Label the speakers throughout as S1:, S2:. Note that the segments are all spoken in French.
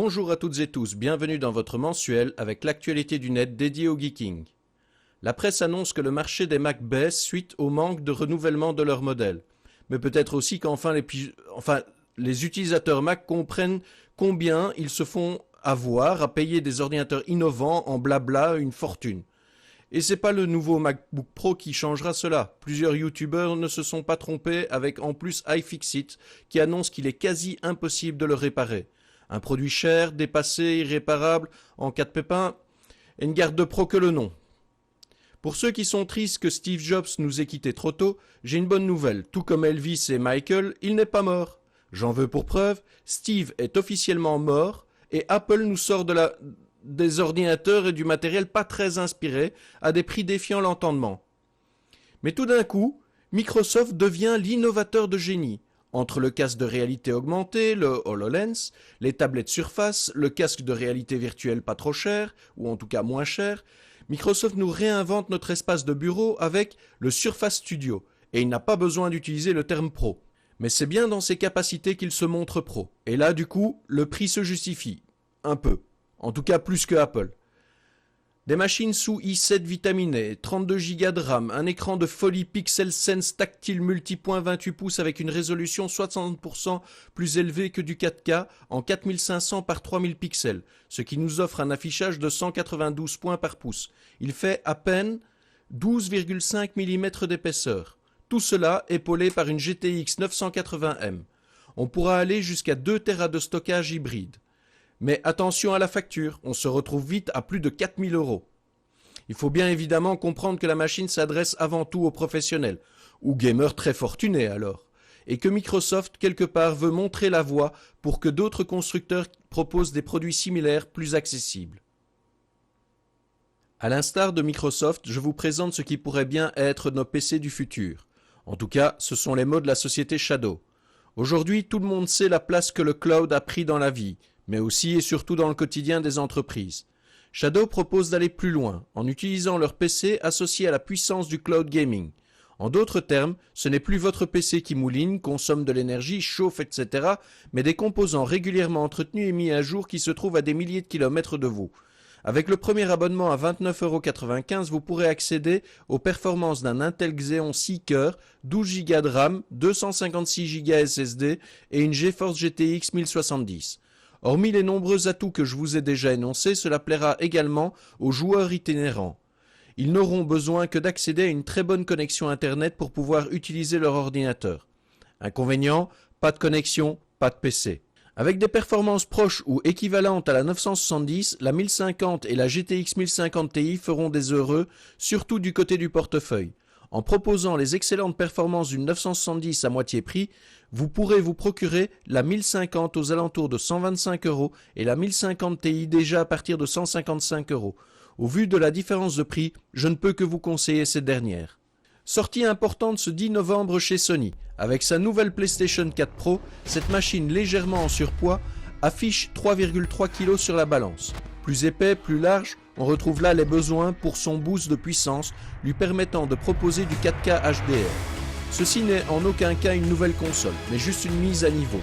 S1: Bonjour à toutes et tous, bienvenue dans votre mensuel avec l'actualité du net dédié au geeking. La presse annonce que le marché des Mac baisse suite au manque de renouvellement de leurs modèles. Mais peut-être aussi qu'enfin les utilisateurs Mac comprennent combien ils se font avoir à payer des ordinateurs innovants en blabla une fortune. Et c'est pas le nouveau MacBook Pro qui changera cela. Plusieurs youtubeurs ne se sont pas trompés avec en plus iFixit qui annonce qu'il est quasi impossible de le réparer. Un produit cher, dépassé, irréparable, en cas de pépin, et ne garde de pro que le nom. Pour ceux qui sont tristes que Steve Jobs nous ait quittés trop tôt, j'ai une bonne nouvelle. Tout comme Elvis et Michael, il n'est pas mort. J'en veux pour preuve, Steve est officiellement mort et Apple nous sort des ordinateurs et du matériel pas très inspiré à des prix défiant l'entendement. Mais tout d'un coup, Microsoft devient l'innovateur de génie. Entre le casque de réalité augmentée, le HoloLens, les tablettes Surface, le casque de réalité virtuelle pas trop cher, ou en tout cas moins cher, Microsoft nous réinvente notre espace de bureau avec le Surface Studio, et il n'a pas besoin d'utiliser le terme pro. Mais c'est bien dans ses capacités qu'il se montre pro, et là du coup, le prix se justifie. Un peu. En tout cas plus que Apple. Des machines sous i7 vitaminées, 32 Go de RAM, un écran de folie Pixel Sense tactile multipoint 28 pouces avec une résolution 60% plus élevée que du 4K en 4500 par 3000 pixels, ce qui nous offre un affichage de 192 points par pouce. Il fait à peine 12,5 mm d'épaisseur. Tout cela épaulé par une GTX 980M. On pourra aller jusqu'à 2 Tera de stockage hybride. Mais attention à la facture, on se retrouve vite à plus de 4000 €. Il faut bien évidemment comprendre que la machine s'adresse avant tout aux professionnels, ou gamers très fortunés alors, et que Microsoft quelque part veut montrer la voie pour que d'autres constructeurs proposent des produits similaires plus accessibles. À l'instar de Microsoft, je vous présente ce qui pourrait bien être nos PC du futur. En tout cas, ce sont les mots de la société Shadow. Aujourd'hui, tout le monde sait la place que le cloud a pris dans la vie, mais aussi et surtout dans le quotidien des entreprises. Shadow propose d'aller plus loin, en utilisant leur PC associé à la puissance du cloud gaming. En d'autres termes, ce n'est plus votre PC qui mouline, consomme de l'énergie, chauffe, etc., mais des composants régulièrement entretenus et mis à jour qui se trouvent à des milliers de kilomètres de vous. Avec le premier abonnement à 29,95 €, vous pourrez accéder aux performances d'un Intel Xeon 6 cœurs, 12 Go de RAM, 256 Go SSD et une GeForce GTX 1070. Hormis les nombreux atouts que je vous ai déjà énoncés, cela plaira également aux joueurs itinérants. Ils n'auront besoin que d'accéder à une très bonne connexion Internet pour pouvoir utiliser leur ordinateur. Inconvénient, pas de connexion, pas de PC. Avec des performances proches ou équivalentes à la 970, la 1050 et la GTX 1050 Ti feront des heureux, surtout du côté du portefeuille. En proposant les excellentes performances d'une 970 à moitié prix, vous pourrez vous procurer la 1050 aux alentours de 125 € et la 1050 Ti déjà à partir de 155 €. Au vu de la différence de prix, je ne peux que vous conseiller cette dernière. Sortie importante ce 10 novembre chez Sony. Avec sa nouvelle PlayStation 4 Pro, cette machine légèrement en surpoids affiche 3,3 kg sur la balance. Plus épais, plus large, on retrouve là les besoins pour son boost de puissance, lui permettant de proposer du 4K HDR. Ceci n'est en aucun cas une nouvelle console, mais juste une mise à niveau.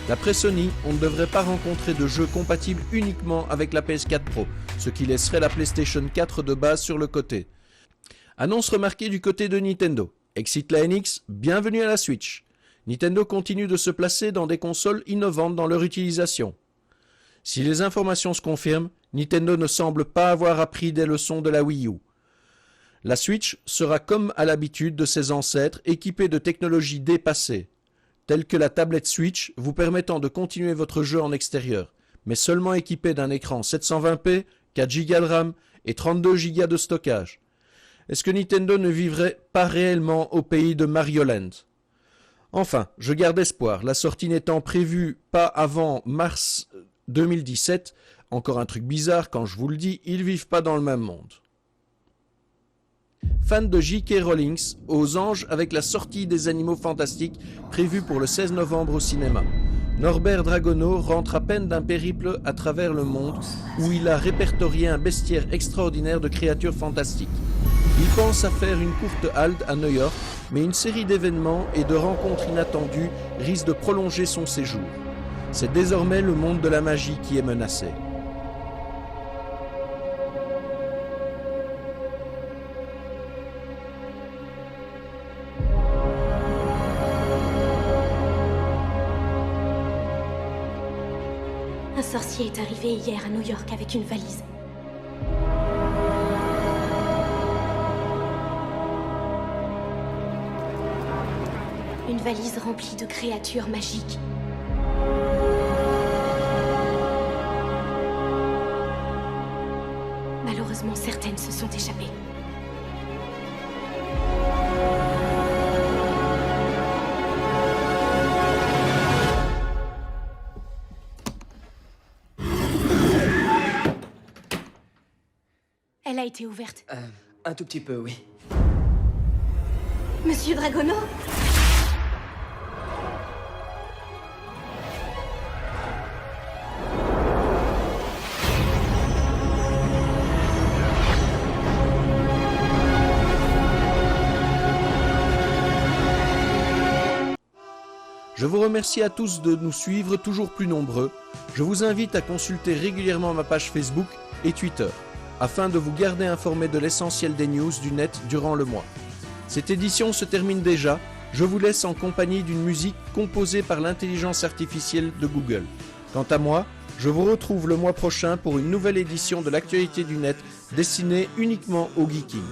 S1: D'après Sony, on ne devrait pas rencontrer de jeux compatibles uniquement avec la PS4 Pro, ce qui laisserait la PlayStation 4 de base sur le côté. Annonce remarquée du côté de Nintendo. Excite la NX, bienvenue à la Switch. Nintendo continue de se placer dans des consoles innovantes dans leur utilisation. Si les informations se confirment, Nintendo ne semble pas avoir appris des leçons de la Wii U. La Switch sera comme à l'habitude de ses ancêtres équipée de technologies dépassées, telles que la tablette Switch vous permettant de continuer votre jeu en extérieur, mais seulement équipée d'un écran 720p, 4 Go de RAM et 32 Go de stockage. Est-ce que Nintendo ne vivrait pas réellement au pays de Mario Land? Enfin, je garde espoir, la sortie n'étant prévue pas avant mars 2017, encore un truc bizarre quand je vous le dis, ils vivent pas dans le même monde. Fan de J.K. Rowling, aux anges avec la sortie des Animaux Fantastiques prévue pour le 16 novembre au cinéma. Norbert Dragono rentre à peine d'un périple à travers le monde où il a répertorié un bestiaire extraordinaire de créatures fantastiques. Il pense à faire une courte halte à New York, mais une série d'événements et de rencontres inattendues risque de prolonger son séjour. C'est désormais le monde de la magie qui est menacé.
S2: Un sorcier est arrivé hier à New York avec une valise. Une valise remplie de créatures magiques. Malheureusement, certaines se sont échappées. Elle a été ouverte.
S3: Un tout petit peu, oui.
S2: Monsieur Dragono ?
S1: Je vous remercie à tous de nous suivre toujours plus nombreux. Je vous invite à consulter régulièrement ma page Facebook et Twitter, afin de vous garder informé de l'essentiel des news du net durant le mois. Cette édition se termine déjà, je vous laisse en compagnie d'une musique composée par l'intelligence artificielle de Google. Quant à moi, je vous retrouve le mois prochain pour une nouvelle édition de l'actualité du net destinée uniquement au geeking.